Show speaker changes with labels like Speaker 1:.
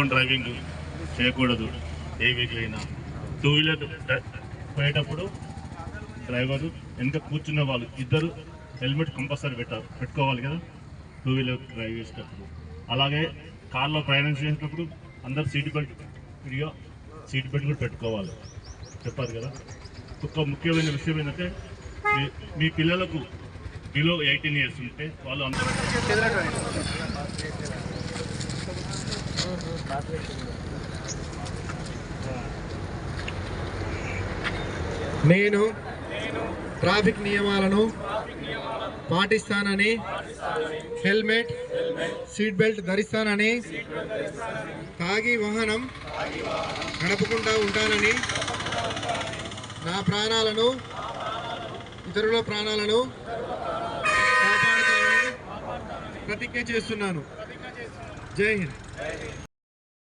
Speaker 1: Own driving చేయకూడదు. ఏ vehicle అయినా 2 wheeler పోయేటప్పుడు డ్రైవరు వెనక కూర్చున్న వాళ్ళు ఇద్దరు హెల్మెట్ కంపల్సరీ పెట్టుకోవాలి కదా 2 వీలర్ డ్రైవ్ చేసేటప్పుడు. అలాగే కార్లో ప్రయాణం చేసేటప్పుడు అందరు సీట్ బెల్ట్ కూడా పెట్టుకోవాలి చెప్పారు కదా. ఒక ముఖ్యమైన విషయం ఏంటంటే మీ పిల్లలకు బిలో 18 years ఉంటే వాళ్ళు అందరూ
Speaker 2: నేను ట్రాఫిక్ నియమాలను పాటిస్తానని, హెల్మెట్ సీట్ బెల్ట్ ధరిస్తానని, తాగి వాహనం నడపకుండా ఉంటానని, నా ప్రాణాలను ఇతరుల ప్రాణాలను కాపాడుతానని ప్రతిజ్ఞ చేస్తున్నాను. జై హింద్.